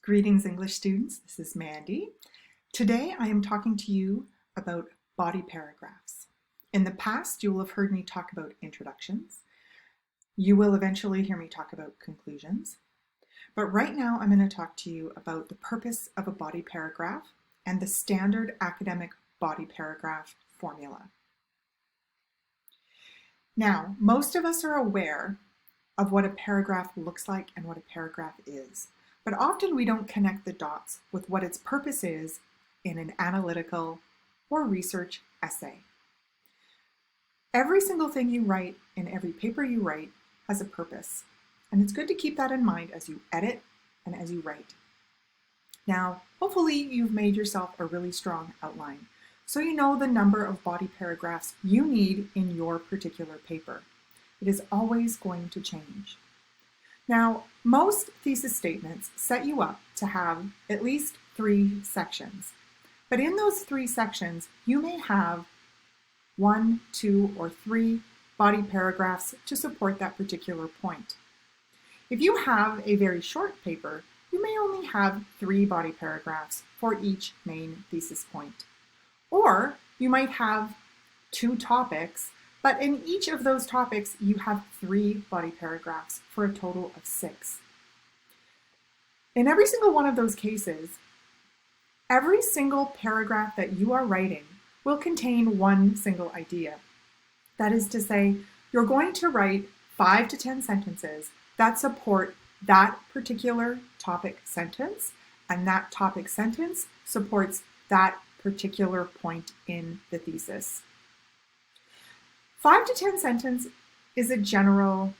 Greetings, English students. This is Mandy. Today I am talking to you about body paragraphs. In the past, you will have heard me talk about introductions. You will eventually hear me talk about conclusions. But right now I'm going to talk to you about the purpose of a body paragraph and the standard academic body paragraph formula. Now, most of us are aware of what a paragraph looks like and what a paragraph is. But often we don't connect the dots with what its purpose is in an analytical or research essay. Every single thing you write in every paper you write has a purpose, and it's good to keep that in mind as you edit and as you write. Now, hopefully you've made yourself a really strong outline, so you know the number of body paragraphs you need in your particular paper. It is always going to change. Now, most thesis statements set you up to have at least 3 sections. But in those 3 sections, you may have 1, 2, or 3 body paragraphs to support that particular point. If you have a very short paper, you may only have 3 body paragraphs for each main thesis point. Or you might have 2 topics, but in each of those topics, you have 3 body paragraphs for a total of 6. In every single one of those cases, every single paragraph that you are writing will contain one single idea. That is to say, you're going to write 5 to 10 sentences that support that particular topic sentence, and that topic sentence supports that particular point in the thesis. 5 to 10 sentences is a general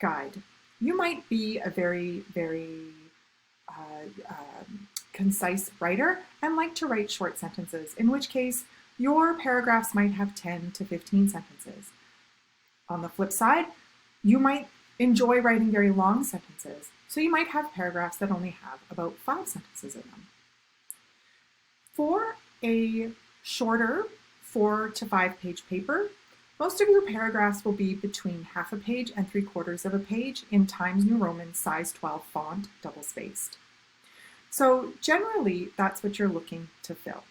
guide. You might be a very concise writer and like to write short sentences, in which case your paragraphs might have 10 to 15 sentences. On the flip side, you might enjoy writing very long sentences, so you might have paragraphs that only have about 5 sentences in them. For a shorter 4 to 5 page paper, most of your paragraphs will be between half a page and 3/4 of a page in Times New Roman size 12 font, double-spaced. So generally, that's what you're looking to fill.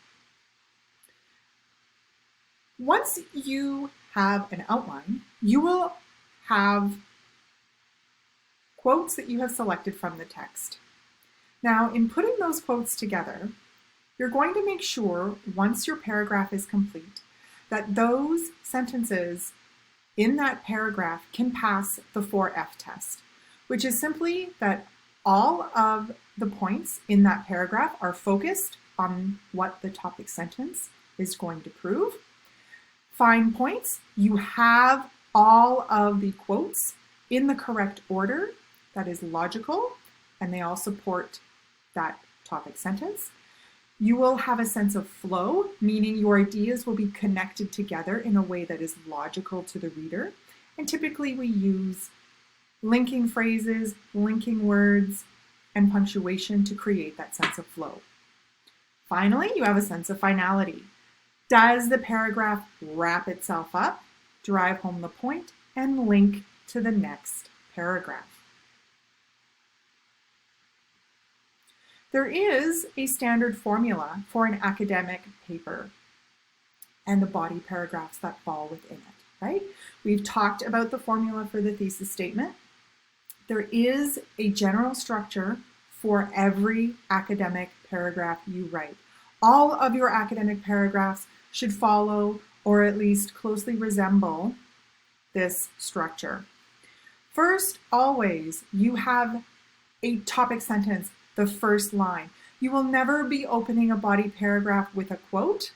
Once you have an outline, you will have quotes that you have selected from the text. Now, in putting those quotes together, you're going to make sure, once your paragraph is complete, that those sentences in that paragraph can pass the 4F test, which is simply that all of the points in that paragraph are focused on what the topic sentence is going to prove. Fine points, you have all of the quotes in the correct order, that is logical, and they all support that topic sentence. You will have a sense of flow, meaning your ideas will be connected together in a way that is logical to the reader. And typically we use linking phrases, linking words, and punctuation to create that sense of flow. Finally, you have a sense of finality. Does the paragraph wrap itself up, drive home the point, and link to the next paragraph? There is a standard formula for an academic paper and the body paragraphs that fall within it, right? We've talked about the formula for the thesis statement. There is a general structure for every academic paragraph you write. All of your academic paragraphs should follow or at least closely resemble this structure. First, always, you have a topic sentence, the first line. You will never be opening a body paragraph with a quote.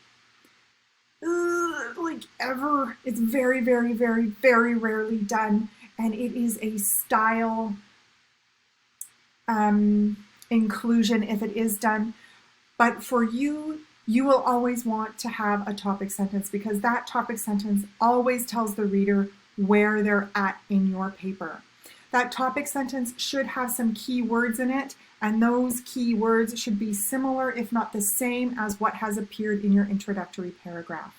Like ever. It's very rarely done, and it is a style inclusion if it is done. But for you, you will always want to have a topic sentence because that topic sentence always tells the reader where they're at in your paper. That topic sentence should have some key words in it, and those key words should be similar, if not the same, as what has appeared in your introductory paragraph.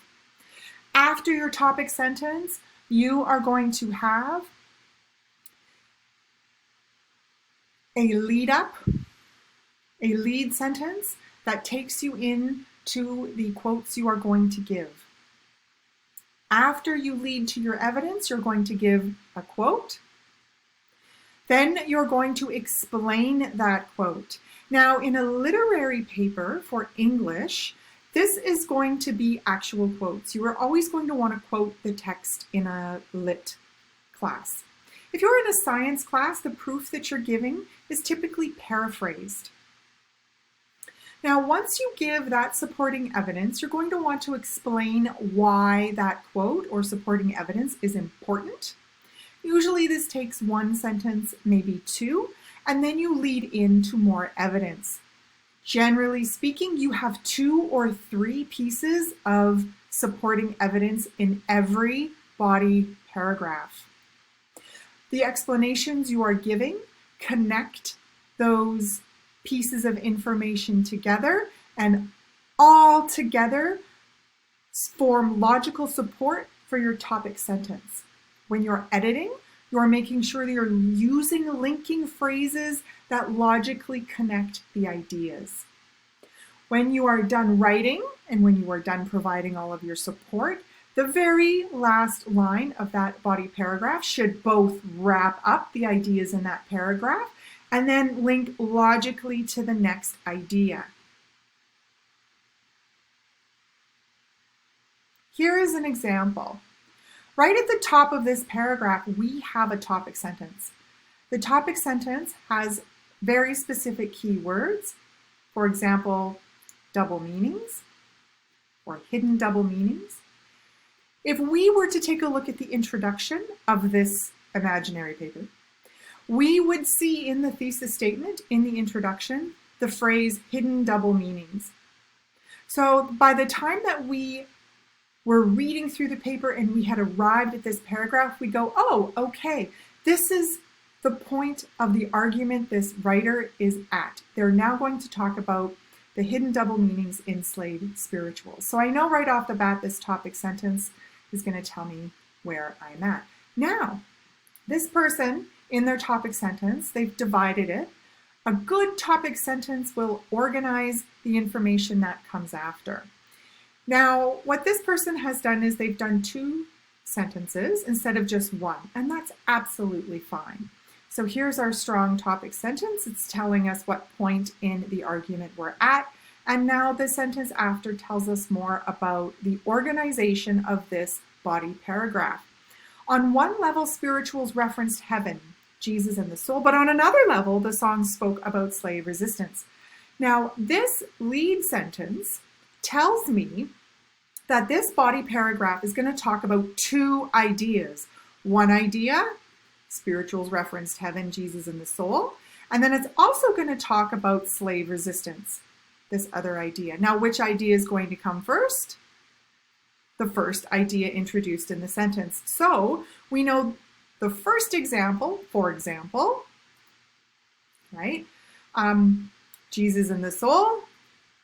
After your topic sentence, you are going to have a lead up a lead sentence that takes you into the quotes you are going to give. After you lead to your evidence, you're going to give a quote. Then you're going to explain that quote. Now, in a literary paper for English, this is going to be actual quotes. You are always going to want to quote the text in a lit class. If you're in a science class, the proof that you're giving is typically paraphrased. Now, once you give that supporting evidence, you're going to want to explain why that quote or supporting evidence is important. Usually this takes one sentence, maybe two, and then you lead into more evidence. Generally speaking, you have 2 or 3 pieces of supporting evidence in every body paragraph. The explanations you are giving connect those pieces of information together and all together form logical support for your topic sentence. When you're editing, you're making sure that you're using linking phrases that logically connect the ideas. When you are done writing and when you are done providing all of your support, the very last line of that body paragraph should both wrap up the ideas in that paragraph and then link logically to the next idea. Here is an example. Right at the top of this paragraph, we have a topic sentence. The topic sentence has very specific keywords. For example, double meanings or hidden double meanings. If we were to take a look at the introduction of this imaginary paper, we would see in the thesis statement, in the introduction, the phrase hidden double meanings. So by the time that we were reading through the paper and we had arrived at this paragraph, we go, oh, okay, this is the point of the argument this writer is at. They're now going to talk about the hidden double meanings in slave spirituals. So I know right off the bat this topic sentence is going to tell me where I'm at. Now, this person in their topic sentence, they've divided it. A good topic sentence will organize the information that comes after. Now, what this person has done is they've done 2 sentences instead of just 1, and that's absolutely fine. So here's our strong topic sentence. It's telling us what point in the argument we're at. And now the sentence after tells us more about the organization of this body paragraph. On one level, spirituals referenced heaven, Jesus and the soul, but on another level, the song spoke about slave resistance. Now, this lead sentence tells me that this body paragraph is going to talk about 2 ideas. One idea, spirituals referenced heaven, Jesus, and the soul. And then it's also going to talk about slave resistance, this other idea. Now, which idea is going to come first? The first idea introduced in the sentence. So we know the first example, for example, right? Jesus and the soul.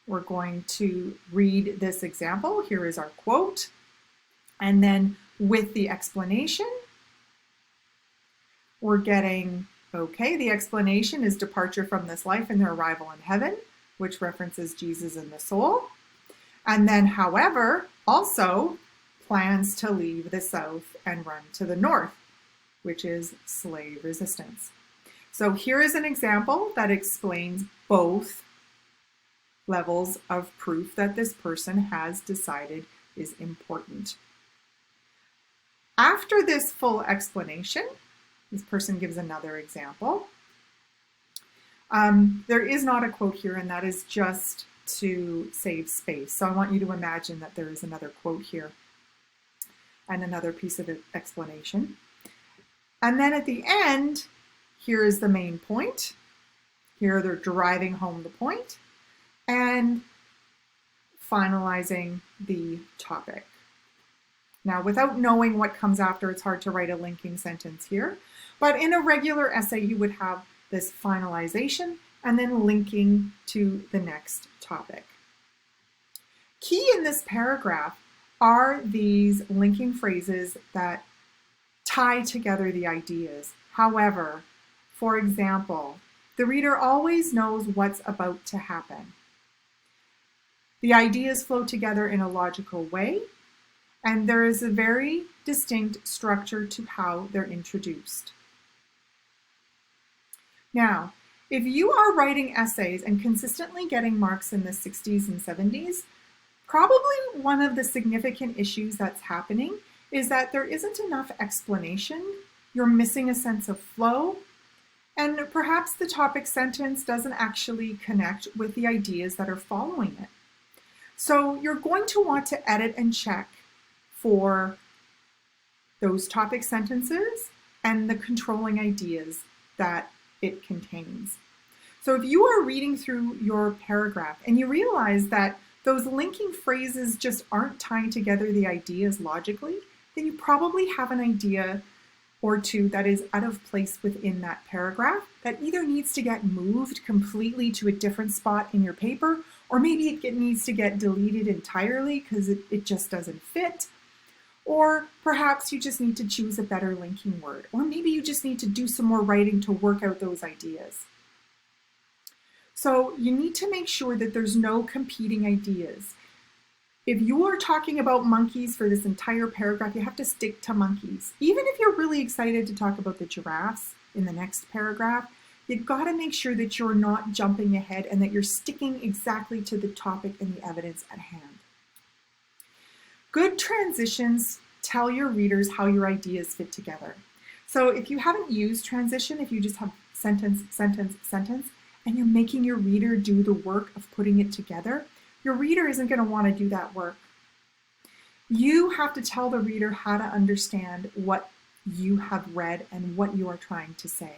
We're going to read this example. Here is our quote. And then with the explanation, we're getting, okay, the explanation is departure from this life and their arrival in heaven, which references Jesus and the soul. And then, however, also plans to leave the south and run to the north, which is slave resistance. So here is an example that explains both levels of proof that this person has decided is important. After this full explanation, this person gives another example. There is not a quote here, and that is just to save space. So I want you to imagine that there is another quote here and another piece of explanation. And then at the end, here is the main point. Here they're driving home the point and finalizing the topic. Now, without knowing what comes after, it's hard to write a linking sentence here. But in a regular essay, you would have this finalization and then linking to the next topic. Key in this paragraph are these linking phrases that tie together the ideas. However, for example, The reader always knows what's about to happen. The ideas flow together in a logical way, and there is a very distinct structure to how they're introduced. Now, if you are writing essays and consistently getting marks in the 60s and 70s, probably one of the significant issues that's happening is that there isn't enough explanation, you're missing a sense of flow, and perhaps the topic sentence doesn't actually connect with the ideas that are following it. So you're going to want to edit and check for those topic sentences and the controlling ideas that it contains. So if you are reading through your paragraph and you realize that those linking phrases just aren't tying together the ideas logically, then you probably have an idea or two that is out of place within that paragraph that either needs to get moved completely to a different spot in your paper, or maybe it needs to get deleted entirely because it just doesn't fit. Or perhaps you just need to choose a better linking word, or maybe you just need to do some more writing to work out those ideas. So you need to make sure that there's no competing ideas. If you are talking about monkeys for this entire paragraph, you have to stick to monkeys. Even if you're really excited to talk about the giraffes in the next paragraph, you've got to make sure that you're not jumping ahead and that you're sticking exactly to the topic and the evidence at hand. Good transitions tell your readers how your ideas fit together. So if you haven't used transition, if you just have sentence, sentence, sentence, and you're making your reader do the work of putting it together, your reader isn't going to want to do that work. You have to tell the reader how to understand what you have read and what you are trying to say.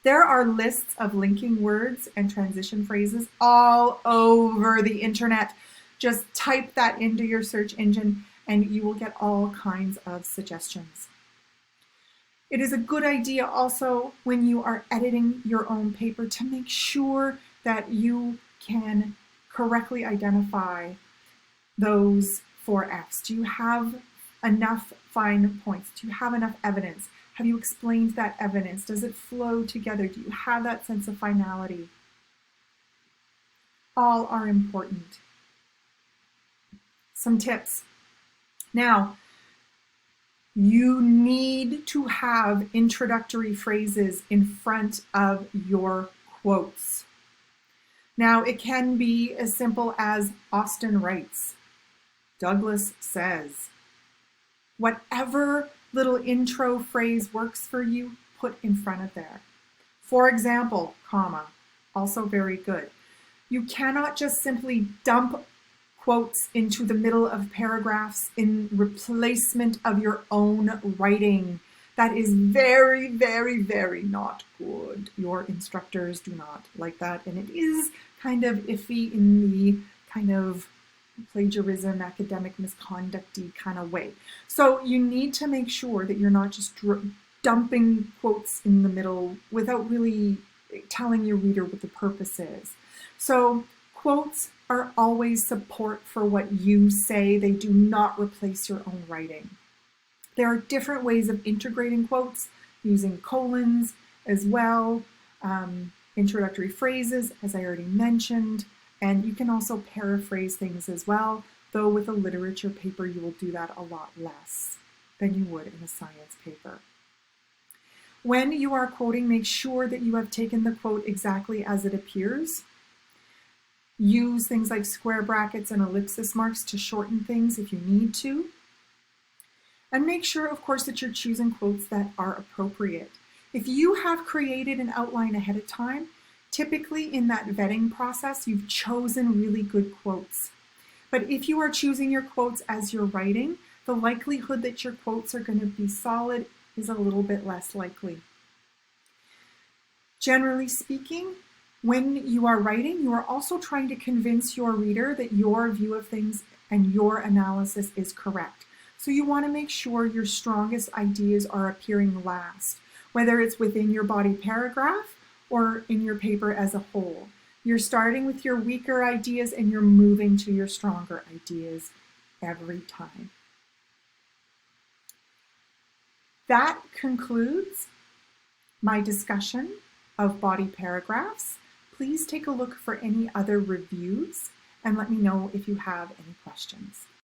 There are lists of linking words and transition phrases all over the internet. Just type that into your search engine and you will get all kinds of suggestions. It is a good idea also when you are editing your own paper to make sure that you can correctly identify those 4Fs. Do you have enough fine points? Do you have enough evidence? Have you explained that evidence? Does it flow together? Do you have that sense of finality? All are important. Some tips. Now, you need to have introductory phrases in front of your quotes. Now, it can be as simple as Austin writes, Douglas says. Whatever little intro phrase works for you, put in front of there. For example, comma, also very good. You cannot just simply dump quotes into the middle of paragraphs in replacement of your own writing. That is very, very, very not good. Your instructors do not like that, and it is kind of iffy in the kind of plagiarism, academic misconduct-y kind of way. So you need to make sure that you're not just dumping quotes in the middle without really telling your reader what the purpose is. So quotes are always support for what you say. They do not replace your own writing. There are different ways of integrating quotes, using colons as well, introductory phrases, as I already mentioned, and you can also paraphrase things as well, though with a literature paper you will do that a lot less than you would in a science paper. When you are quoting, make sure that you have taken the quote exactly as it appears. Use things like square brackets and ellipsis marks to shorten things if you need to. And make sure, of course, that you're choosing quotes that are appropriate. If you have created an outline ahead of time, typically in that vetting process, you've chosen really good quotes. But if you are choosing your quotes as you're writing, the likelihood that your quotes are going to be solid is a little bit less likely. Generally speaking, when you are writing, you are also trying to convince your reader that your view of things and your analysis is correct. So you want to make sure your strongest ideas are appearing last, whether it's within your body paragraph or in your paper as a whole. You're starting with your weaker ideas and you're moving to your stronger ideas every time. That concludes my discussion of body paragraphs. Please take a look for any other reviews and let me know if you have any questions.